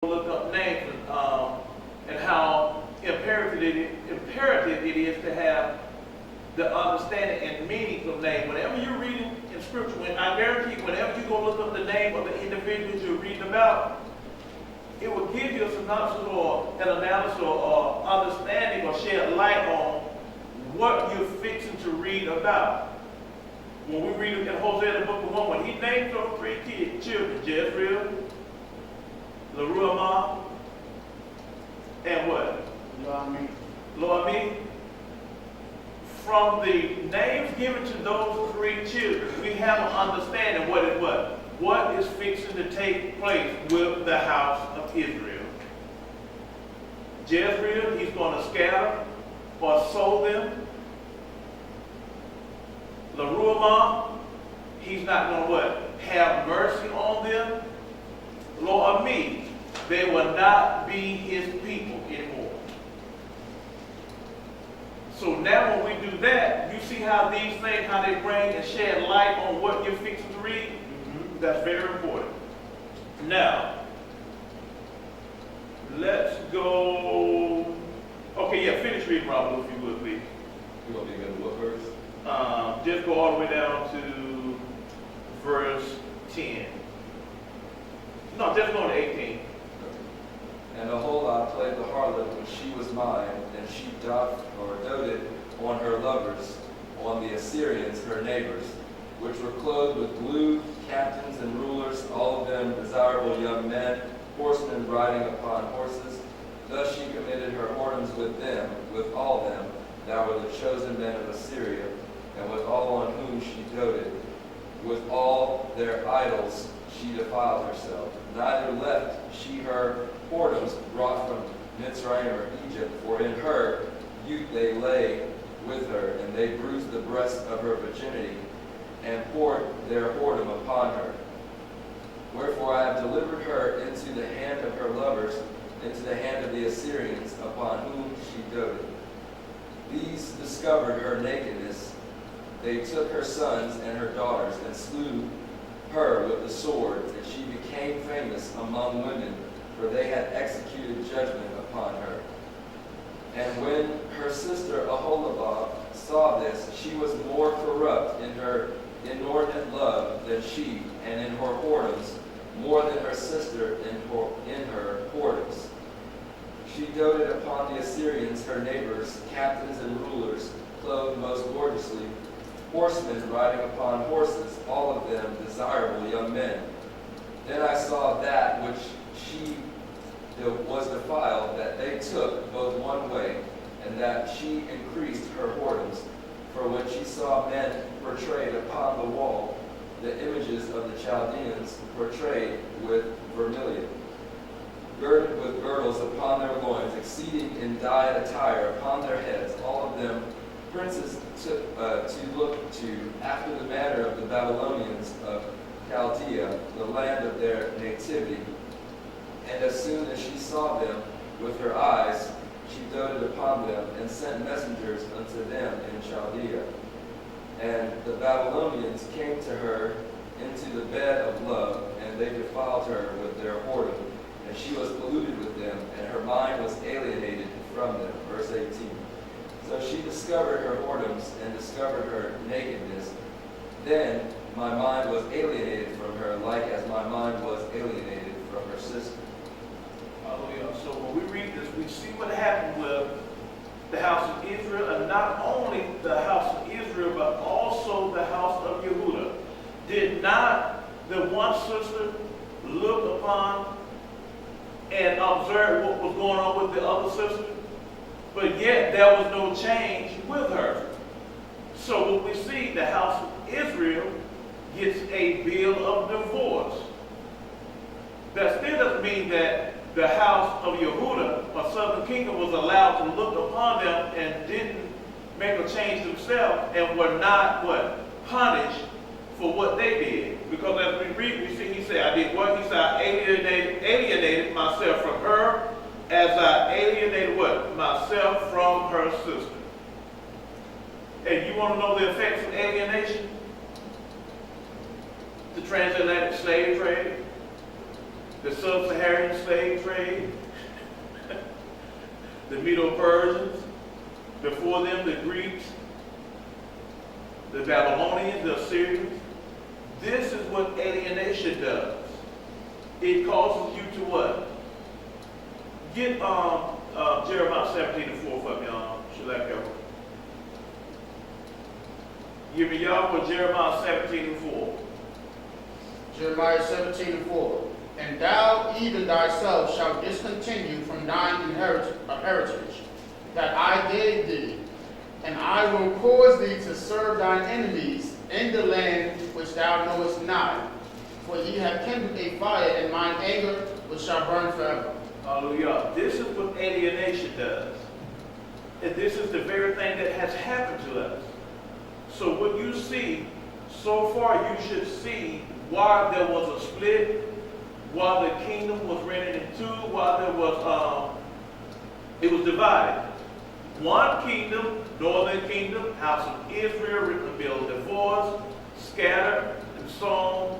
look up names and how imperative it is to have the understanding and meaning of name. Whenever you're reading in Scripture, I guarantee, whenever you go look up the name of the individuals you're reading about, it will give you a synopsis or an analysis or understanding or shed light on what you're fixing to read about. When we read in Hosea the book of 1, when he named those three children, Jezreel, Leruamah, and what? Lo-Ami. From the names given to those three children, we have an understanding what is fixing to take place with the house of Israel. Jezreel, he's going to scatter or sow them. Leruamah, he's not going to what? Have mercy on them. Lo-Ami, they will not be his people anymore. So now when we do that, you see how these things, how they bring and shed light on what you're fixing to read? Mm-hmm. That's very important. Now, let's go. Okay, yeah, finish reading, Robert, if you would, please. You want me to go to what verse? Just go all the way down to verse 10. No, just go to 18. And Yahuah played the harlot when she was mine, and she doted on her lovers, on the Assyrians, her neighbors, which were clothed with blue, captains and rulers, all of them desirable young men, horsemen riding upon horses. Thus she committed her whoredoms with them, with all them that were the chosen men of Assyria, and with all on whom she doted. With all their idols she defiled herself. Neither left she her whoredoms brought from Mitzrayim or Egypt, for in her youth they lay with her, and they bruised the breast of her virginity, and poured their whoredom upon her. Wherefore I have delivered her into the hand of her lovers, into the hand of the Assyrians, upon whom she doted. These discovered her nakedness. They took her sons and her daughters, and slew her with the sword, and she became famous among women, for they had executed judgment upon her. And when her sister Aholibah saw this, she was more corrupt in her inordinate love than she, and in her whoredoms more than her sister in her whoredoms. She doted upon the Assyrians, her neighbors, captains and rulers, clothed most gorgeously, horsemen riding upon horses, all of them desirable young men. Then I saw that which she was defiled, that they took both one way, and that she increased her whoredoms. For when she saw men portrayed upon the wall, the images of the Chaldeans portrayed with vermilion, girded with girdles upon their loins, exceeding in dyed attire upon their heads, all of them princes to look to after the manner of the Babylonians of Chaldea, the land of their nativity. And as soon as she saw them with her eyes, she doted upon them, and sent messengers unto them in Chaldea. And the Babylonians came to her into the bed of love, and they defiled her with their whoredom, and she was polluted with them, and her mind was alienated from them. Verse 18. So she discovered her whoredoms, and discovered her nakedness. Then my mind was alienated from her, like as my mind was alienated from her sister. Hallelujah. So when we read this, we see what happened with the house of Israel, and not only the house of Israel, but also the house of Yahuah. Did not the one sister look upon and observe what was going on with the other sister? But yet there was no change with her. So what we see, the house of Israel gets a bill of divorce. That still doesn't mean that the house of Yahuah, or southern kingdom, was allowed to look upon them and didn't make a change themselves, and were not punished for what they did. Because as we read, we see he said, I did what? He said, I alienated myself from her, as I alienated what? Myself from her sister. And you want to know the effects of alienation? The transatlantic slave trade. the sub-Saharan slave trade, the Medo-Persians, before them the Greeks, the Babylonians, the Assyrians. This is what alienation does. It causes you to what? Get Jeremiah 17:4 for me, Shabbat. Give me Yahuah Jeremiah 17:4. Jeremiah 17:4. And thou even thyself shalt discontinue from thine heritage that I gave thee, and I will cause thee to serve thine enemies in the land which thou knowest not. For ye have kindled a fire in mine anger, which shall burn forever. Hallelujah. This is what alienation does. And this is the very thing that has happened to us. So what you see, so far you should see why there was a split, why the kingdom was rented in two, why there was, it was divided. One kingdom, northern kingdom, house of Israel, rebuilt, divorced, scattered, and sown.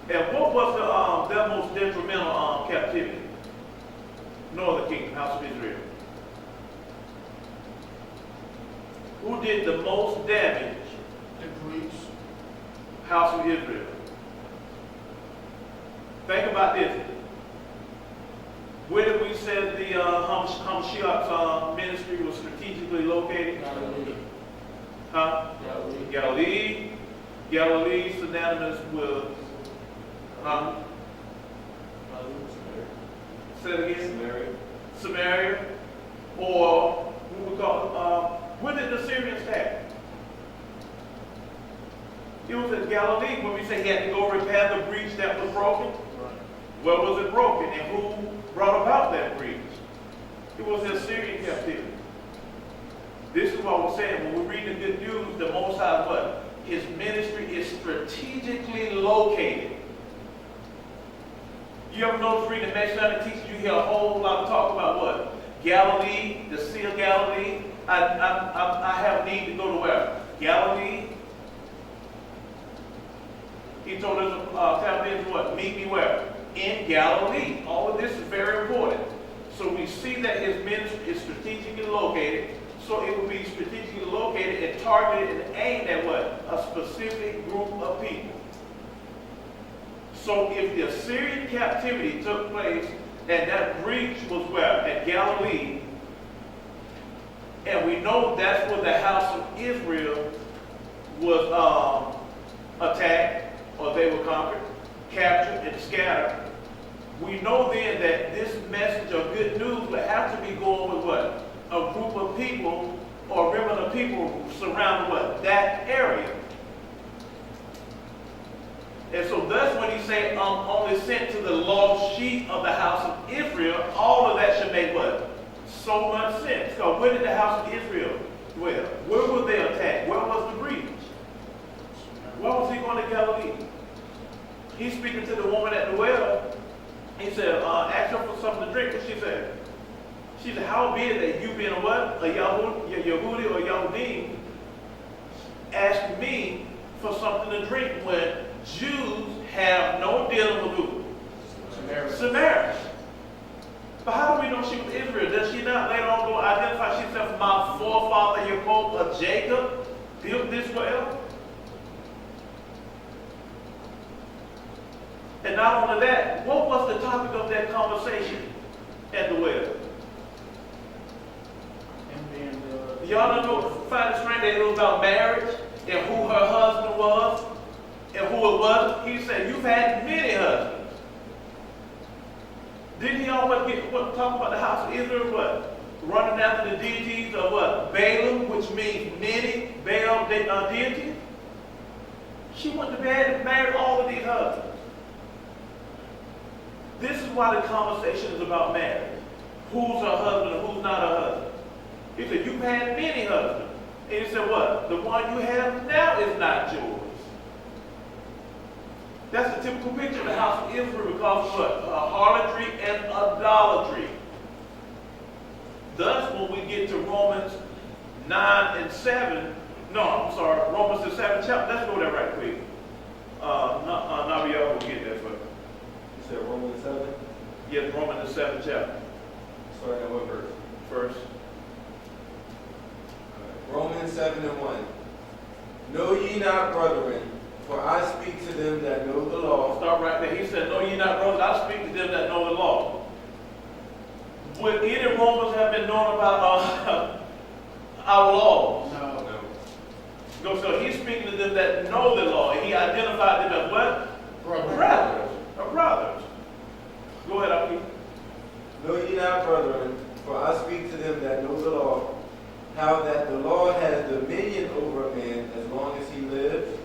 And what was their most detrimental captivity? Northern kingdom, house of Israel. Who did the most damage? The Greeks. House of Israel. Think about this. Where did we say the Mashiyach's ministry was strategically located? Galilee. Huh? Galilee. Galilee. Galilee synonymous with say it again? Samaria. Samaria. Or what we call where did the Syrians attack? It was at Galilee when we say he had to go repair the breach that was broken. Right. Where was it broken and who brought about that breach? It was the Assyrian captivity. This is what we're saying. When we read the good news, the Most High, what? His ministry is strategically located. You ever notice reading the Messianic teaching, you hear a whole lot of talk about what? Galilee, the Sea of Galilee. I have need to go to where? Galilee. He told us, Talmud, what? Meet me where? In Galilee. All of this is very important. So we see that his ministry is strategically located. So it will be strategically located and targeted and aimed at what? A specific group of people. So if the Assyrian captivity took place and that breach was where? At Galilee. And we know that's where the house of Israel was attacked, or they were conquered, captured, and scattered. We know then that this message of good news would have to be going with what? A group of people or a remnant of people who surround what? That area. And so that's when he said, only sent to the lost sheep of the house of Israel. All of that should make what? So much sense. So where did the house of Israel dwell? Where were they attacked? Where was the breach? Why was he going to Galilee? He's speaking to the woman at the well. He said, ask her for something to drink. What she said? She said, how be it that you being a what? A Yehudi or Yahudim asking me for something to drink when Jews have no dealing with who? Samaritans. But how do we know she was Israel? Does she not later on go identify herself? My forefather Yaakov of Jacob built this well? And not only that, what was the topic of that conversation at the well? Y'all don't know, find it strange that it was about marriage and who her husband was and who it wasn't. He said, you've had many husbands. Didn't he always talk about the house of Israel, what? Running after the deities of what? Balaam, which means many Baal deities. She went to bed and married all of these husbands. This is why the conversation is about marriage. Who's her husband and who's not her husband? He said, you've had many husbands. And he said, what? The one you have now is not yours. That's the typical picture of the house of Israel because of what? Harlotry and idolatry. Thus, when we get to Romans 9 and 7, no, I'm sorry, Romans the 7th chapter, let's go there right quick. Nabiel will get there for us. said Romans 7? Yes, Romans the 7th chapter. Starting at what verse? First. Romans 7:1. Know ye not, brethren, for I speak to them that know the law. Start right there. He said, know ye not, brothers, I speak to them that know the law. Would any Romans have been known about our laws? No. No, so he's speaking to them that know the law. And he identified them as what? Brothers. Brothers. Go ahead, Aki. Know ye not, brethren, for I speak to them that know the law, how that the law has dominion over a man as long as he lives.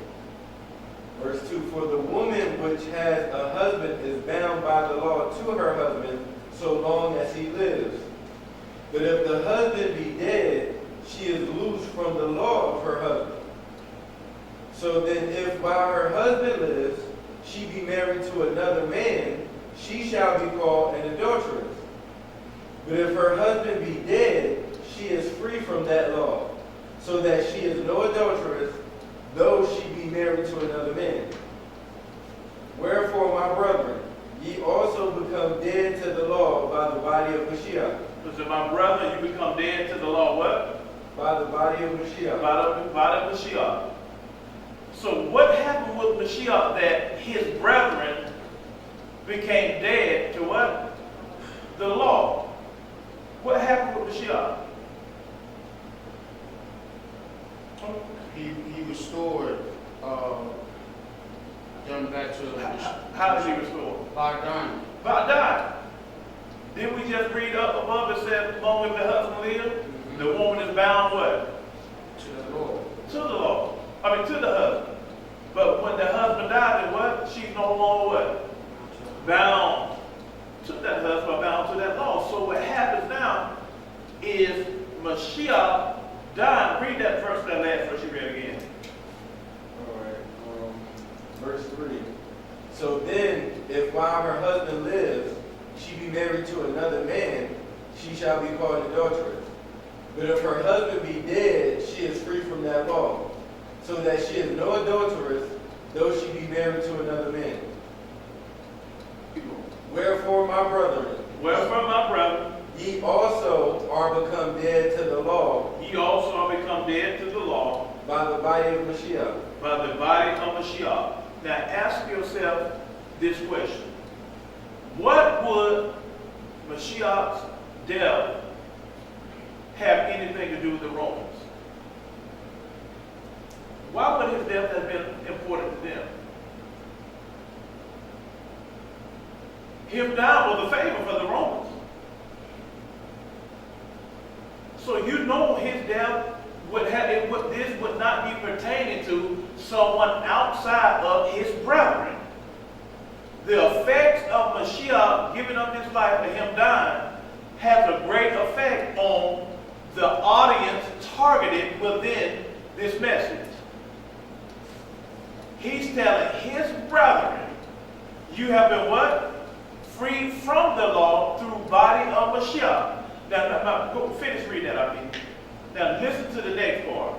Verse 2, for the woman which has a husband is bound by the law to her husband so long as he lives. But if the husband be dead, she is loosed from the law of her husband. So then if while her husband lives, she be married to another man, she shall be called an adulteress. But if her husband be dead, she is free from that law, so that she is no adulteress, though she be married to another man. Wherefore, my brethren, ye also become dead to the law by the body of Mashiyach. So my brother, you become dead to the law, what? By the body of Mashiyach. By the Mashiyach. So what happened with Mashiyach that his brethren became dead to what? The law. What happened with Mashiyach? He restored them back to How did he restore? by dying. By dying. Didn't we just read up above it said, as long as the husband lives, the woman is bound what? To the Lord. To the law. I mean, to the husband. But when the husband died, then what? She's no longer what? Bound to that husband, bound to that law. So what happens now is Mashiyach died. Read that verse, that last verse you read again. All right. Verse 3. So then, if while her husband lives, she be married to another man, she shall be called an adulteress. But if her husband be dead, she is free from that law, so that she is no adulteress, though she be married to another man. Wherefore, my brethren, ye also are become dead to the law. Ye also are become dead to the law. By the body of Mashiyach. By the body of Mashiyach. Now ask yourself this question. What would Mashiach's death have anything to do with the Romans? Why would his death have been important to them? Him dying was a favor for the Romans. So you know his death this would not be pertaining to someone outside of his brethren. The effects of Mashiyach giving up his life and him dying has a great effect on the audience targeted within this message. He's telling his brethren, you have been what? Freed from the law through body of Mashiyach. Now, go finish reading that, I mean. Now listen to the next part.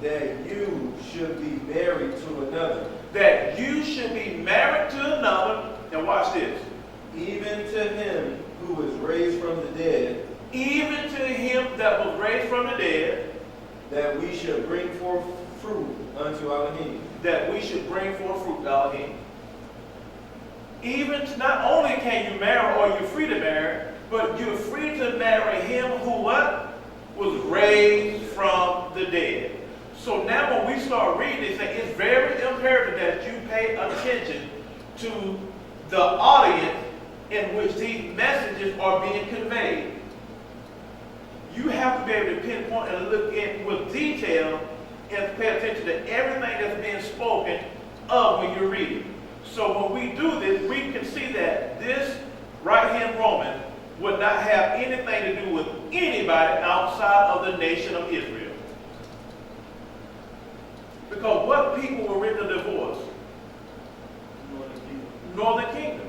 That you should be married to another. That you should be married to another. Now watch this. Even to him who was raised from the dead. Even to him that was raised from the dead. That we should bring forth fruit unto Elohim. That we should bring forth fruit to Elohim. Even not only can you marry or you're free to marry, but you're free to marry him who what? Was raised from the dead. So now when we start reading this, it's very imperative that you pay attention to the audience in which these messages are being conveyed. You have to be able to pinpoint and look in with detail and pay attention to everything that's being spoken of when you're reading. So when we do this, we can see that this right-hand Roman would not have anything to do with anybody outside of the nation of Israel. Because what people were written to divorce? Northern Kingdom.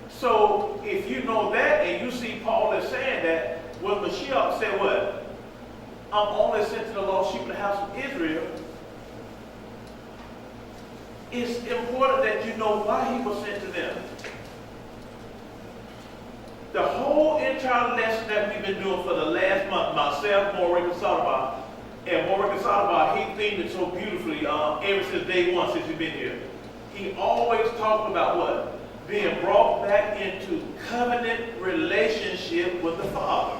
So if you know that and you see Paul is saying that, well, Mashiyach said what? I'm only sent to the lost sheep of the house of Israel. it's important that you know why he was sent to them. The whole entire lesson that we've been doing for the last month, myself, Morik and Sadaba, and Morik and Sadaba, he themed it so beautifully ever since day one, since he's been here. He always talked about what? Being brought back into covenant relationship with the Father.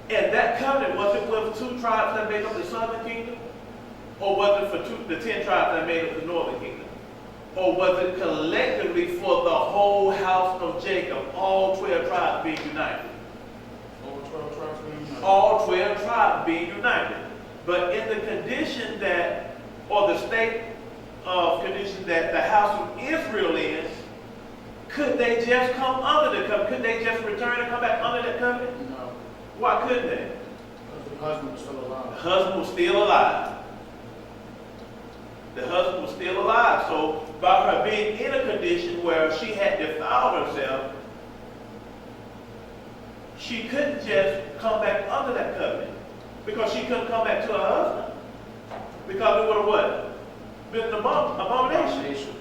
And that covenant, was it with 2 tribes that made up the southern kingdom? Or was it for the 10 tribes that made up the northern kingdom? Or was it collectively for the whole house of Jacob, all 12 tribes being united? All 12 tribes being united. All 12 tribes being united. But in the condition that, or the state of condition that the house of Israel is, could they just come under the covenant? Could they just return and come back under that covenant? No. Why couldn't they? Because the husband was still The alive. husband was still alive. The husband was still alive. So by her being in a condition where she had defiled herself, she couldn't just come back under that covenant. Because she couldn't come back to her husband. Because it would have what? Been an abomination.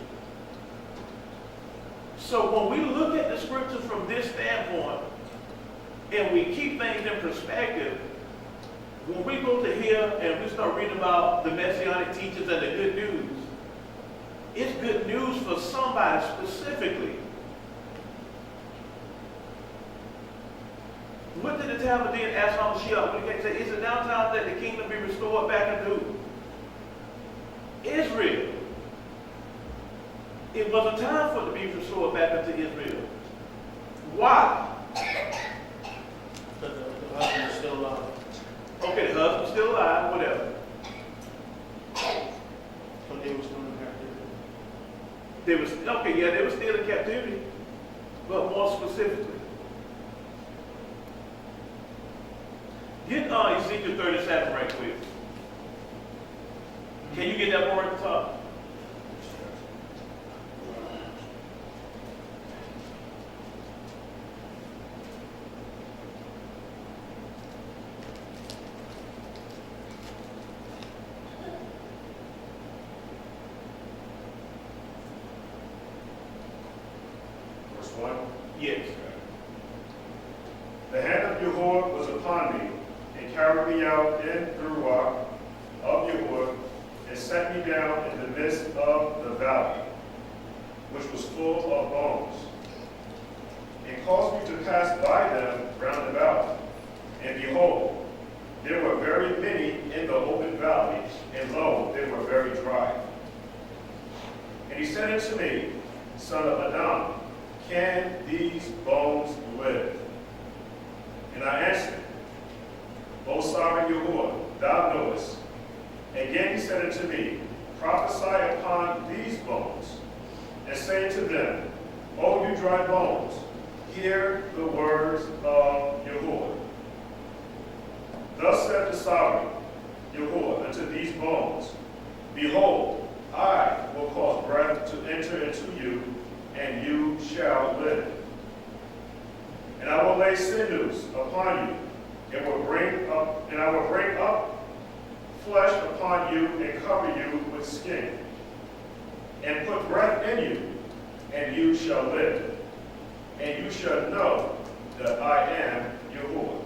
So when we look at the scriptures from this standpoint, and we keep things in perspective, when we go to here and we start reading about the Messianic teachers and the good news, it's good news for somebody specifically. What did the Talmudin ask Mashiyach when he said, is it now time that the kingdom be restored back into Israel? It wasn't time for it to be restored back into Israel. Why? Because the husband was still alive. Okay, the husband's still alive, whatever. So they were still in captivity. They was okay, yeah, they were still in captivity, but more specifically. Get Ezekiel 37 right quick. Can you get that more at the top? Verse 1. Yes. The hand of Yahuah was upon me, and carried me out in the Ruach of Yahuah, and set me down in the midst of the valley, which was full of bones, and caused me to pass by them round about. And behold, there were very many in the open valley, and lo, they were very dry. And he said unto me, Son of Adam, can these bones live? And I answered, O sovereign Yahuah, thou knowest. Again he said unto me, Prophesy upon these bones, and say to them, O you dry bones, hear the words of Yahuah. Thus said the sovereign Yahuah unto these bones, Behold, I will cause breath to enter into you, and you shall live. And I will lay sinews upon you, and I will bring up flesh upon you, and cover you with skin, and put breath in you, and you shall live. And you shall know that I am Yahuah.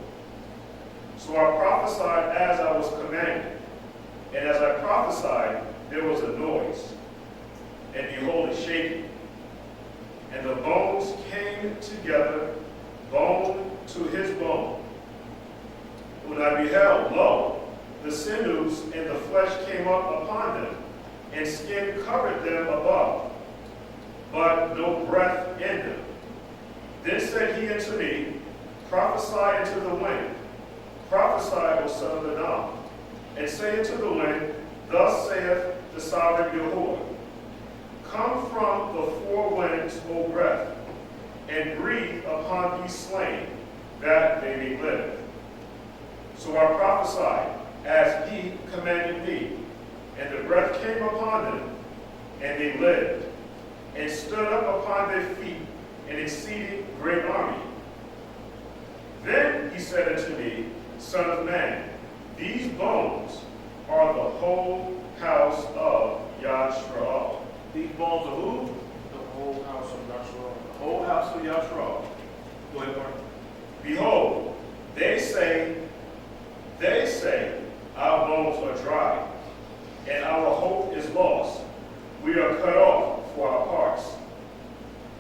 So I prophesied as I was commanded, and as I prophesied, there was a noise, and behold, a shaking. And the bones came together, bone to his bone. When I beheld, lo, the sinews and the flesh came up upon them, and skin covered them above, but no breath in them. Then said he unto me, Prophesy into the wind. Prophesy, O son of Adam, and say unto the wind, Thus saith the sovereign Yahuah, Come from the four winds, O breath, and breathe upon these slain, that they may live. So I prophesied, as he commanded me, and the breath came upon them, and they lived, and stood up upon their feet, an exceeding great army. Then he said unto me, Son of man, these bones are the whole house of Yashra'al. These bones are who? The whole house of Yahshua. The whole house of Yashra'al. Go ahead, Mark. Behold, they say, our bones are dry, and our hope is lost. We are cut off for our parts.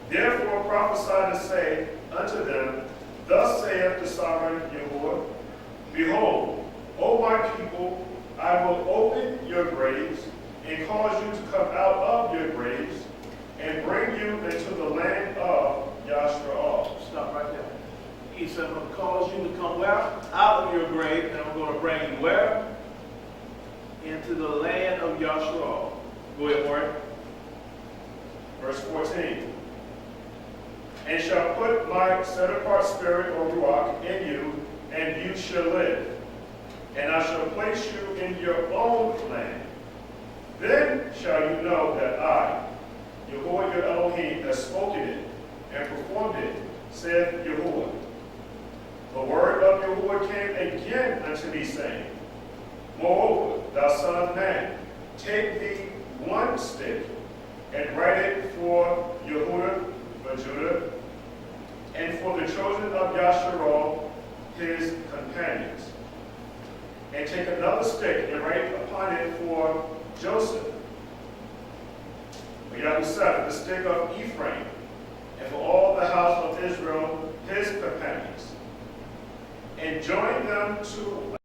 Therefore prophesy and say unto them, Thus saith the sovereign Yahuah, Behold, O my people, I will open your graves, and cause you to come out of your graves, and bring you into the land of Yashra'al. Stop right there. He said, I'm going to cause you to come where? Out of your grave, and I'm going to bring you where? Into the land of Yashra'al. Go ahead, Mark. Verse 14. And shall put my set-apart spirit or ruach in you, and you shall live. And I shall place you in your own land. Then shall you know that I, Yahuah your Elohim, have spoken it and performed it, saith Yahuah. The word of Yahuah came again unto me, saying, Moreover, thou son of man, take thee one stick, and write it for Yahudah, for Judah, and for the children of Yashra'al, his companions. And take another stick, and write upon it for Joseph, for Yahusha, the stick of Ephraim, and for all the house of Israel, his companions. And join them to